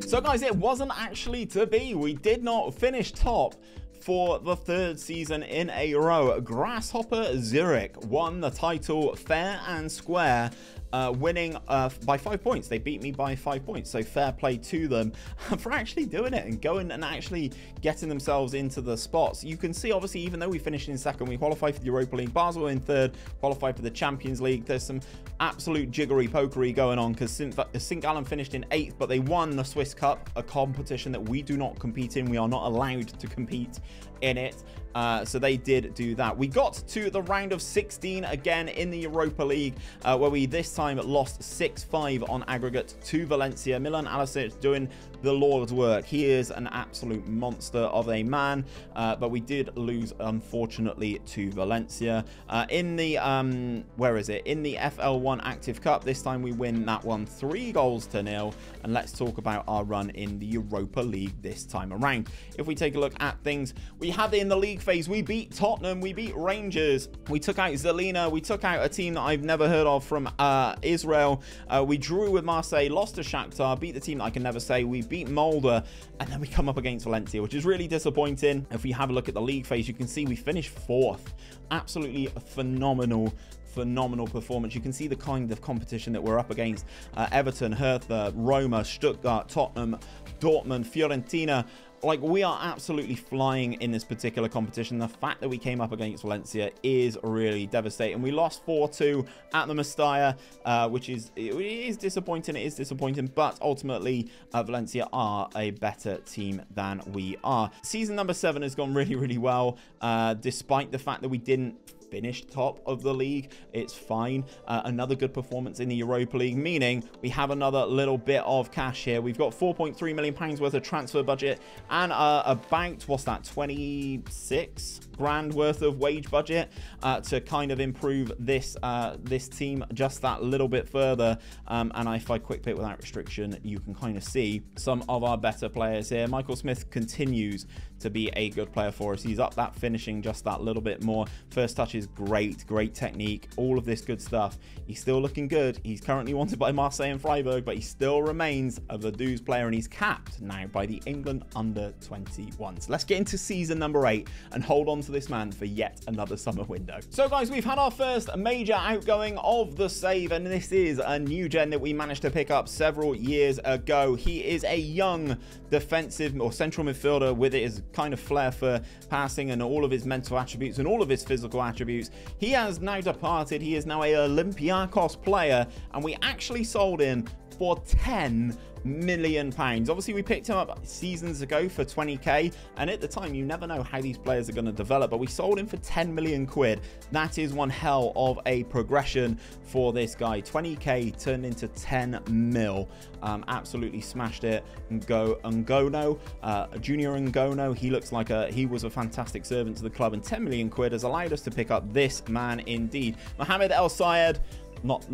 So guys, it wasn't actually to be. We did not finish top for the 3rd season in a row. Grasshopper Zurich won the title fair and square, winning by 5 points. They beat me by 5 points, so fair play to them for actually doing it and going and actually getting themselves into the spots. You can see, obviously, even though we finished in 2nd, we qualified for the Europa League. Basel in 3rd, qualified for the Champions League. There's some absolute jiggery-pokery going on, because St. Gallen finished in 8th, but they won the Swiss Cup, a competition that we do not compete in. We are not allowed to compete in it. So they did do that. We got to the round of 16 again in the Europa League, where we this time lost 6-5 on aggregate to Valencia. Milan Alisic doing the Lord's work. He is an absolute monster of a man, but we did lose, unfortunately, to Valencia. In the where is it? In the FL1 Active Cup, this time we win that one 3-0. And let's talk about our run in the Europa League this time around. If we take a look at things, we had in the league phase, we beat Tottenham, we beat Rangers, we took out Zelina, we took out a team that I've never heard of from Israel. We drew with Marseille, lost to Shakhtar, beat the team that I can never say. We beat Molde, and then we come up against Valencia, which is really disappointing. If we have a look at the league phase, you can see we finished 4th. Absolutely phenomenal performance. You can see the kind of competition that we're up against. Everton, Hertha, Roma, Stuttgart, Tottenham, Dortmund, Fiorentina. Like, we are absolutely flying in this particular competition. The fact that we came up against Valencia is really devastating. We lost 4-2 at the Mestalla, which is disappointing. It is disappointing, but ultimately Valencia are a better team than we are. Season number 7 has gone really, really well, despite the fact that we didn't finish top of the league. It's fine. Another good performance in the Europa League, meaning we have another little bit of cash here. We've got £4.3 million worth of transfer budget, and about, what's that, 26 grand worth of wage budget to kind of improve this this team just that little bit further. And if I quick pick without restriction, you can kind of see some of our better players here. Michael Smith continues to be a good player for us. He's up that finishing just that little bit more. First touch is great technique, all of this good stuff. He's still looking good. He's currently wanted by Marseille and Freiburg, but he still remains a Vaduz player, and he's capped now by the England under-21s. Let's get into season number 8 and hold on to this man for yet another summer window. So guys, we've had our first major outgoing of the save, and this is a new gen that we managed to pick up several years ago. He is a young defensive or central midfielder with his kind of flair for passing and all of his mental attributes and all of his physical attributes. He has now departed. He is now a Olympiacos player, and we actually sold him for £10 million. Obviously, we picked him up seasons ago for 20k, and at the time, you never know how these players are going to develop, but we sold him for 10 million quid. That is one hell of a progression for this guy. 20k turned into 10 mil. Absolutely smashed it. Ngono, Junior Ngono, he looks like he was a fantastic servant to the club, and 10 million quid has allowed us to pick up this man indeed. Mohamed El Sayed, not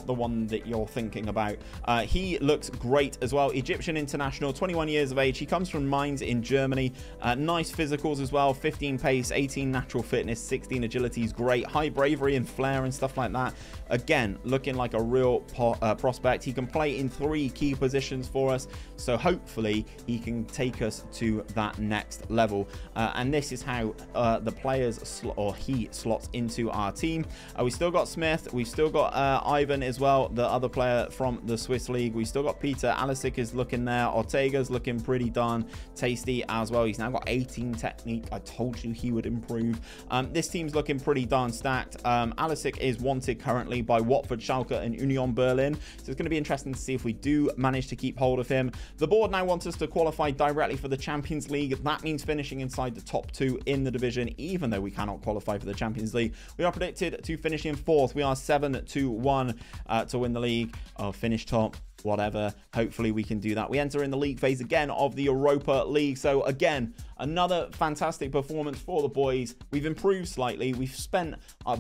the one that you're thinking about. He looks great as well. Egyptian international, 21 years of age. He comes from Mainz in Germany. Nice physicals as well. 15 pace, 18 natural fitness, 16 agility. He's great. High bravery and flair and stuff like that. Again, looking like a real prospect. He can play in 3 key positions for us, so hopefully he can take us to that next level. And this is how the players he slots into our team. We still got Smith. We've still got Ivan as well, the other player from the Swiss league. We still got Peter. Alisic is looking there. Ortega's looking pretty darn tasty as well. He's now got 18 technique. I told you he would improve. This team's looking pretty darn stacked. Alisic is wanted currently by Watford, Schalke and Union Berlin, so it's going to be interesting to see if we do manage to keep hold of him. The board now wants us to qualify directly for the Champions League. That means finishing inside the top 2 in the division, even though we cannot qualify for the Champions League. We are predicted to finish in 4th. We are 7-1 to win the league, or finish top, whatever. Hopefully we can do that. We enter in the league phase again of the Europa League. So again, another fantastic performance for the boys. We've improved slightly. We've spent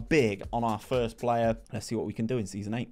big on our first player. Let's see what we can do in season 8.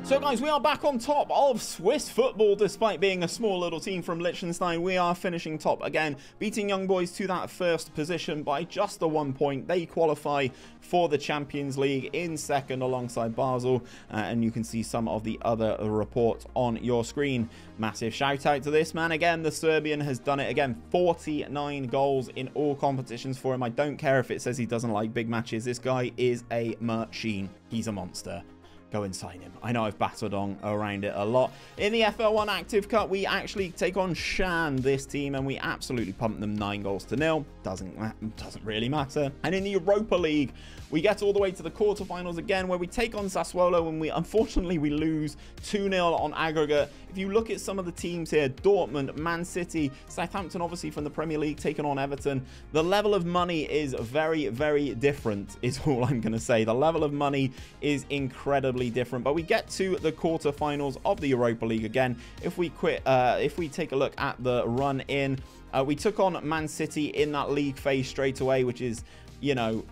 So guys, we are back on top of Swiss football. Despite being a small little team from Liechtenstein, we are finishing top again, beating Young Boys to that first position by just the 1 point. They qualify for the Champions League in second alongside Basel, and you can see some of the other reports on your screen. Massive shout out to this man again. The Serbian has done it again. 49 goals in all competitions for him. I don't care if it says he doesn't like big matches. This guy is a machine. He's a monster. Go and sign him. I know I've battled on around it a lot. In the FL1 Active Cup, we actually take on Shan, this team, and we absolutely pump them 9-0. Doesn't really matter. And in the Europa League, we get all the way to the quarterfinals again, where we take on Sassuolo, and unfortunately we lose 2-0 on aggregate. If you look at some of the teams here, Dortmund, Man City, Southampton, obviously from the Premier League, taking on Everton, the level of money is very, very different, is all I'm going to say. The level of money is incredibly different, but we get to the quarterfinals of the Europa League again. If we take a look at the run in, we took on Man City in that league phase straight away, which is, you know,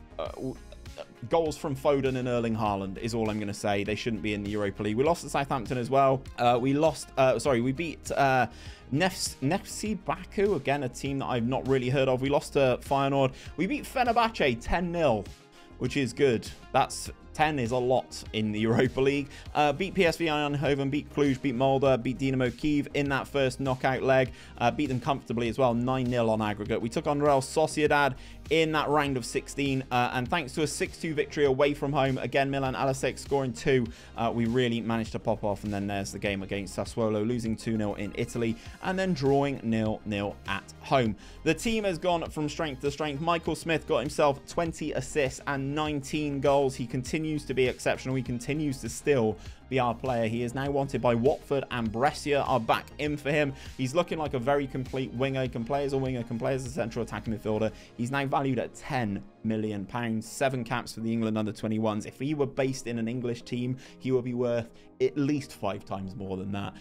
goals from Foden and Erling Haaland is all I'm going to say. They shouldn't be in the Europa League. We lost to Southampton as well. We beat Nefci Baku, again, a team that I've not really heard of. We lost to Feyenoord. We beat Fenerbahce 10-0, which is good. That's 10 is a lot in the Europa League. Beat PSV Eindhoven, beat Cluj, beat Molde, beat Dynamo Kiev in that first knockout leg. Beat them comfortably as well, 9-0 on aggregate. We took on Real Sociedad in that round of 16, and thanks to a 6-2 victory away from home, again, Milan Alisic scoring 2, we really managed to pop off. And then there's the game against Sassuolo, losing 2-0 in Italy, and then drawing 0-0 at home. The team has gone from strength to strength. Michael Smith got himself 20 assists and 19 goals. He continues to be exceptional. He continues to still be our player. He is now wanted by Watford, and Brescia are back in for him. He's looking like a very complete winger. He can play as a winger, can play as a central attacking midfielder. He's now valued at £10 million, 7 caps for the England under-21s. If he were based in an English team, he would be worth at least 5 times more than that.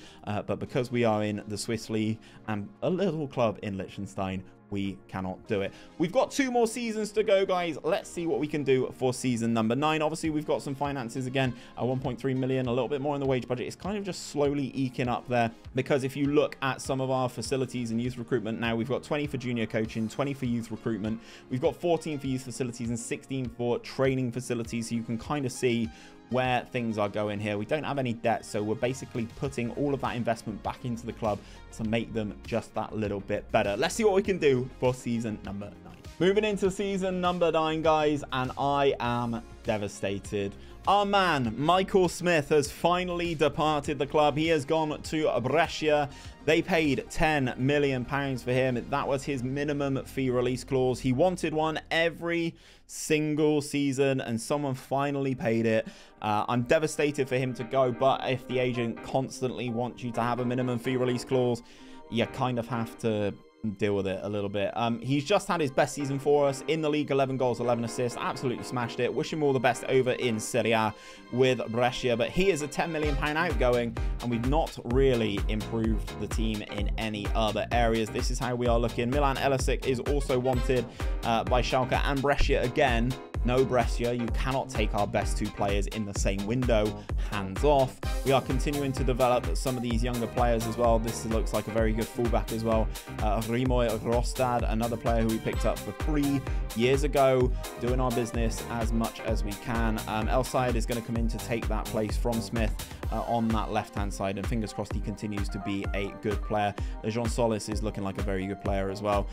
But because we are in the Swiss league and a little club in Liechtenstein, we cannot do it. We've got 2 more seasons to go, guys. Let's see what we can do for season number 9. Obviously, we've got some finances again, 1.3 million, a little bit more in the wage budget. It's kind of just slowly eking up there, because if you look at some of our facilities and youth recruitment now, we've got 20 for junior coaching, 20 for youth recruitment. We've got 14 for youth facilities and 16 for training facilities. So you can kind of see where things are going here. We don't have any debt, so we're basically putting all of that investment back into the club to make them just that little bit better. Let's see what we can do for season number 9. Moving into season number 9, guys, and I am devastated. Our man, Michael Smith, has finally departed the club. He has gone to Brescia. They paid £10 million for him. That was his minimum fee release clause. He wanted one every single season, and someone finally paid it. I'm devastated for him to go, but if the agent constantly wants you to have a minimum fee release clause, you kind of have to deal with it a little bit. He's just had his best season for us in the league. 11 goals, 11 assists, absolutely smashed it. Wish him all the best over in Serie A with Brescia, but he is a £10 million outgoing, and we've not really improved the team in any other areas. This is how we are looking. Milan Elisic is also wanted by Schalke and Brescia again. No, Brescia, you cannot take our best two players in the same window. Hands off. We are continuing to develop some of these younger players as well. This looks like a very good fullback as well. Rimoy Rostad, another player who we picked up for 3 years ago. Doing our business as much as we can. El Sayed is going to come in to take that place from Smith on that left-hand side, and fingers crossed he continues to be a good player. Jean Solis is looking like a very good player as well,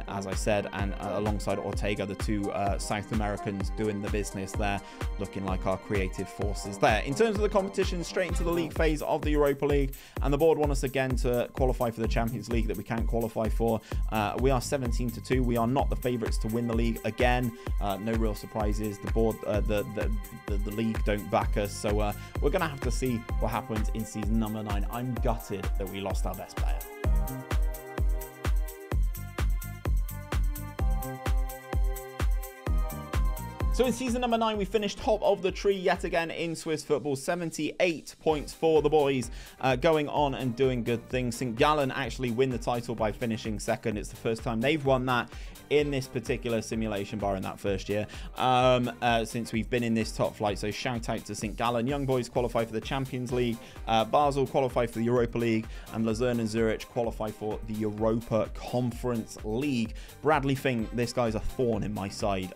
as I said, and alongside Ortega, the two South Americans doing the business there, looking like our creative forces there. In terms of the competition, straight into the league phase of the Europa League, and the board want us again to qualify for the Champions League that we can't qualify for. We are 17-2. We are not the favourites to win the league again. No real surprises. The board, the league don't back us, so we're going to have to see what happens in season number 9. I'm gutted that we lost our best player. So in season number 9, we finished top of the tree yet again in Swiss football. 78 points for the boys, going on and doing good things. St. Gallen actually win the title by finishing second. It's the first time they've won that in this particular simulation, bar in that first year, since we've been in this top flight. So shout out to St. Gallen. Young boys qualify for the Champions League. Basel qualify for the Europa League, and Luzern and Zurich qualify for the Europa Conference League. Bradley Fink, this guy's a thorn in my side.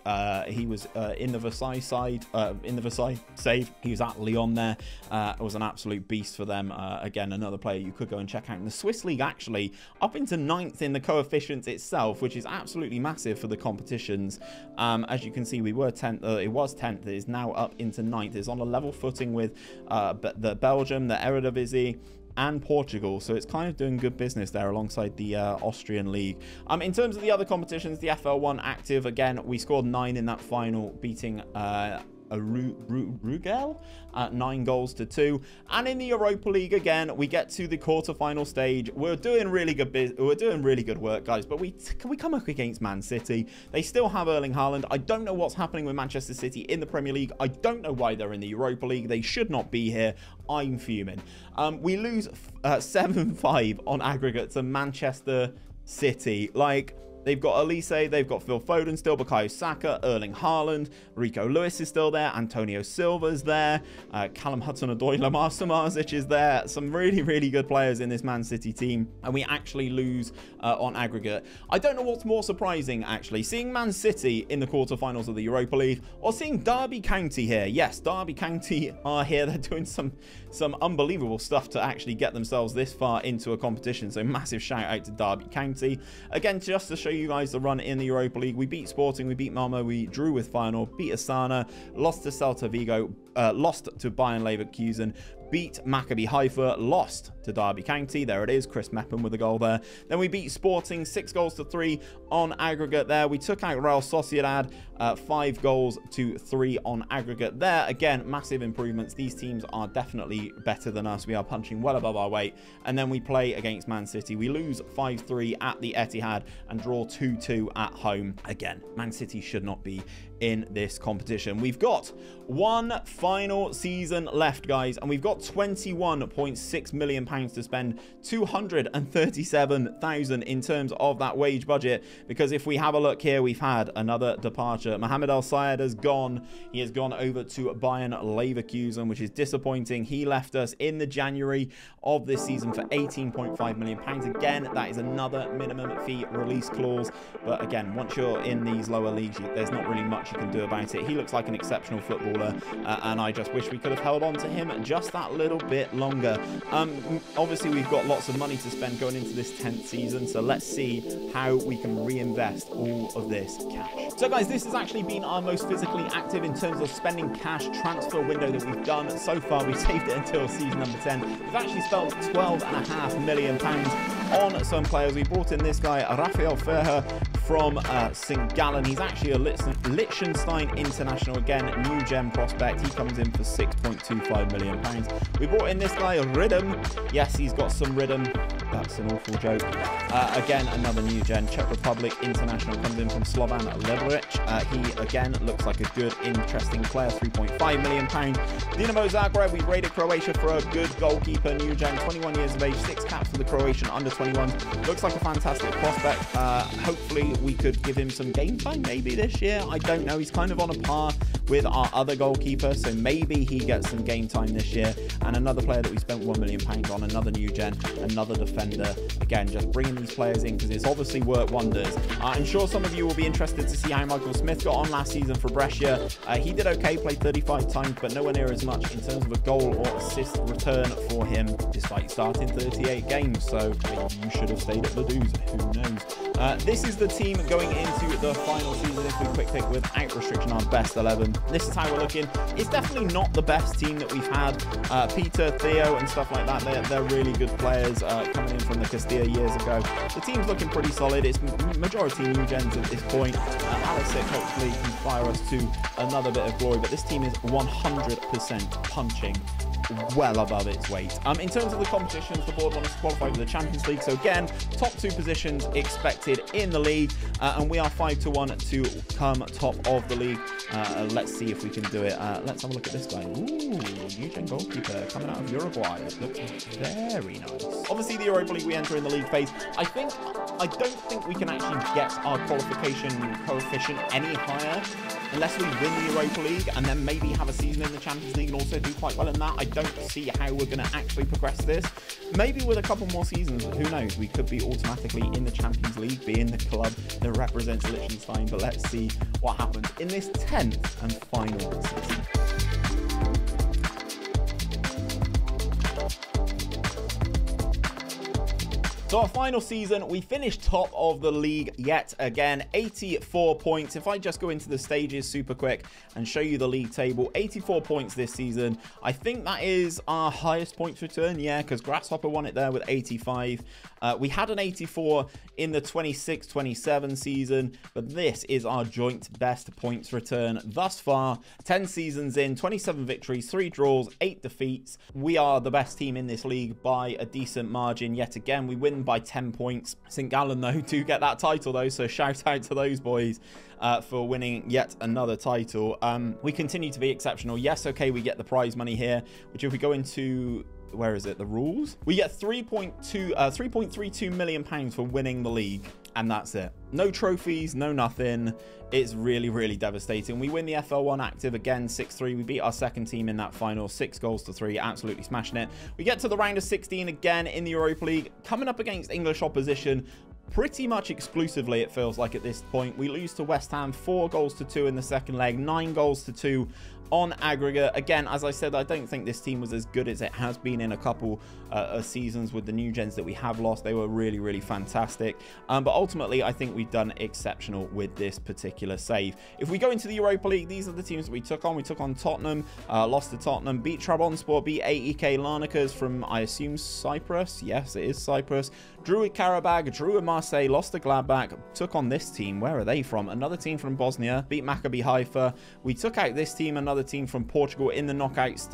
He was in the Versailles side, in the Versailles save. He was at Lyon there. It was an absolute beast for them. Again, another player you could go and check out. In the Swiss League, actually, up into 9th in the coefficient itself, which is absolutely massive for the competitions. As you can see, we were 10th. It was 10th. It is now up into 9th. It's on a level footing with the Belgium, the Eredivisie, and Portugal, so it's kind of doing good business there alongside the Austrian league. In terms of the other competitions, the FL1 active, again, we scored 9 in that final, beating Rugel 9 goals to 2. And in the Europa League, again, we get to the quarterfinal stage. We're doing really good work, guys, but can we come up against Man City? They still have Erling Haaland. I don't know what's happening with Manchester City in the Premier League. I don't know why they're in the Europa League. They should not be here. I'm fuming. We lose 7-5 on aggregate to Manchester City. Like, they've got Elise, they've got Phil Foden still, Bukayo Saka, Erling Haaland, Rico Lewis is still there, Antonio Silva's there, Callum Hudson-Odoi, Lamar Samardzic is there. Some really, really good players in this Man City team, and we actually lose on aggregate. I don't know what's more surprising, actually, seeing Man City in the quarterfinals of the Europa League, or seeing Derby County here. Yes, Derby County are here. They're doing some unbelievable stuff to actually get themselves this far into a competition, so massive shout out to Derby County. Again, just to show you guys the run in the Europa League, we beat Sporting, we beat Malmo, we drew with Feyenoord, beat Astana, lost to Celta Vigo, lost to Bayern Leverkusen, beat Maccabi Haifa, lost to Derby County. There it is, Chris Mepham with a goal there. Then we beat Sporting 6 goals to 3 on aggregate there. We took out Real Sociedad 5 goals to 3 on aggregate there. Again, massive improvements. These teams are definitely better than us. We are punching well above our weight. And then we play against Man City. We lose 5-3 at the Etihad and draw 2-2 at home. Again, Man City should not be in this competition. We've got one final season left, guys, and we've got £21.6 million to spend, 237,000 in terms of that wage budget, because if we have a look here, we've had another departure. Mohamed El Sayed has gone. He has gone over to Bayern Leverkusen, which is disappointing. He left us in the January of this season for £18.5 million. Again, that is another minimum fee release clause, but again, once you're in these lower leagues, there's not really much you can do about it. He looks like an exceptional footballer, and I just wish we could have held on to him just that little bit longer. Obviously, we've got lots of money to spend going into this 10th season, so let's see how we can reinvest all of this cash. So guys, this has actually been our most physically active in terms of spending cash transfer window that we've done so far. We've saved it until season number 10. We've actually spent £12.5 million on some players. We brought in this guy, Rafael Ferrer from St. Gallen. He's actually a Liechtenstein international, again, new gem prospect. He comes in for £6.25 million. We brought in this guy, Rhythm. Yes, he's got some rhythm. That's an awful joke. Again, another new gen, Czech Republic international, comes in from Slovan Liberec. He, again, looks like a good, interesting player, £3.5 million. Dinamo Zagreb, we raided Croatia for a good goalkeeper, new gen, 21 years of age, 6 caps for the Croatian under-21s. Looks like a fantastic prospect. Hopefully, we could give him some game time maybe this year. I don't know. He's kind of on a par with our other goalkeeper, so maybe he gets some game time this year. And another player that we spent £1 million on, another new gen, another defender. Again, just bringing these players in because it's obviously worked wonders. I'm sure some of you will be interested to see how Michael Smith got on last season for Brescia. He did okay, played 35 times, but nowhere near as much in terms of a goal or assist return for him, despite starting 38 games. So maybe you should have stayed at Vaduz. Who knows? This is the team going into the final season. If we quick pick without restriction, our best 11. This is how we're looking. It's definitely not the best team that we've had. Peter, Theo, and stuff like that. They're really good players coming in from the Castilla years ago. The team's looking pretty solid. It's majority new gens at this point. Alisic hopefully can fire us to another bit of glory, but this team is 100% punching well above its weight. In terms of the competitions, the board wants to qualify for the Champions League. So again, top 2 positions expected in the league, and we are 5-1 to come top of the league. Let's see if we can do it. Let's have a look at this guy. Ooh, new gen goalkeeper coming out of Uruguay. It looks very nice. Obviously, the Europa League, we enter in the league phase. I don't think we can actually get our qualification coefficient any higher unless we win the Europa League and then maybe have a season in the Champions League and also do quite well in that. I don't see how we're going to actually progress this. Maybe with a couple more seasons, who knows? We could be automatically in the Champions League, being the club that represents Liechtenstein. But let's see what happens in this 10th and final season. So our final season, we finished top of the league yet again, 84 points. If I just go into the stages super quick and show you the league table, 84 points this season. I think that is our highest points return, yeah, because Grasshopper won it there with 85. We had an 84 in the 26-27 season, but this is our joint best points return thus far. 10 seasons in, 27 victories, 3 draws, 8 defeats. We are the best team in this league by a decent margin yet again. We win by 10 points. St. Gallen, though, do get that title, though, so shout out to those boys for winning yet another title. We continue to be exceptional. Yes, okay, we get the prize money here, which if we go into... where is it? The rules? We get £3.32 million for winning the league, and that's it. No trophies, no nothing. It's really, really devastating. We win the FL1 active again, 6-3. We beat our second team in that final, 6-3, absolutely smashing it. We get to the round of 16 again in the Europa League, coming up against English opposition. Pretty much exclusively, it feels like at this point. We lose to West Ham 4-2 in the second leg, 9-2 on aggregate. Again, as I said, I don't think this team was as good as it has been in a couple seasons with the new gens that we have lost. They were really, really fantastic. But ultimately, I think we've done exceptional with this particular save. If we go into the Europa League, these are the teams that we took on. We took on Tottenham, lost to Tottenham, beat Trabzonspor, beat AEK Larnakas from, I assume, Cyprus. Yes, it is Cyprus. Drew with Karabag, drew with Marseille, lost to Gladbach, took on this team. Where are they from? Another team from Bosnia, beat Maccabi Haifa. We took out this team, another team from Portugal in the knockouts.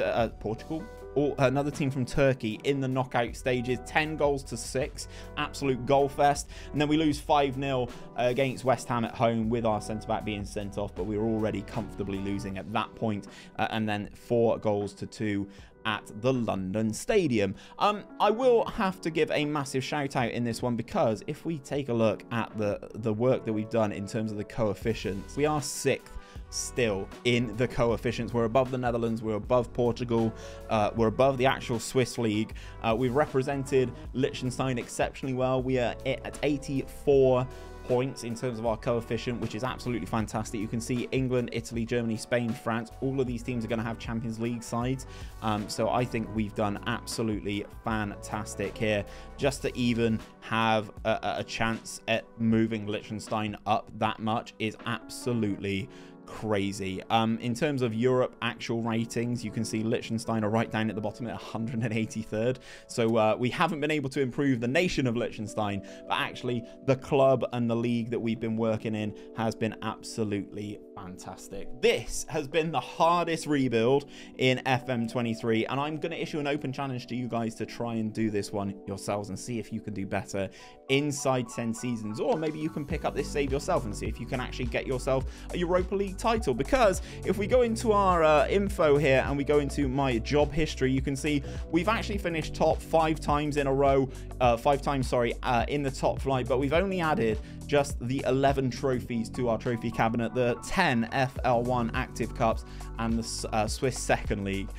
Another team from Turkey in the knockout stages, 10-6, absolute goal fest. And then we lose 5-0 against West Ham at home with our centre-back being sent off, but we were already comfortably losing at that point. And then 4-2 at the London Stadium. I will have to give a massive shout out in this one, because if we take a look at the work that we've done in terms of the coefficients, we are 6th still in the coefficients. We're above the Netherlands, we're above Portugal, we're above the actual Swiss league. We've represented Liechtenstein exceptionally well. We are at 84 points in terms of our coefficient, which is absolutely fantastic. You can see England, Italy, Germany, Spain, France, all of these teams are going to have Champions League sides. So I think we've done absolutely fantastic here. Just to even have a chance at moving Liechtenstein up that much is absolutely crazy. In terms of Europe actual ratings, you can see Liechtenstein are right down at the bottom at 183rd. So we haven't been able to improve the nation of Liechtenstein, but actually the club and the league that we've been working in has been absolutely fantastic. This has been the hardest rebuild in FM23, and I'm going to issue an open challenge to you guys to try and do this one yourselves and see if you can do better inside 10 seasons, or maybe you can pick up this save yourself and see if you can actually get yourself a Europa League title. Because if we go into our info here and we go into my job history, you can see we've actually finished top 5 times in a row, in the top flight, but we've only added just the 11 trophies to our trophy cabinet, the 10 FL1 active cups and the Swiss second league.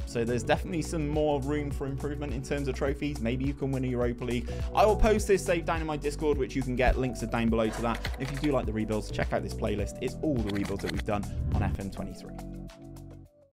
So there's definitely some more room for improvement in terms of trophies. Maybe you can win a Europa League. I will post this save down in my Discord, which you can get. Links are down below to that. If you do like the rebuilds, check out this playlist. It's all the rebuilds that we've done on FM23.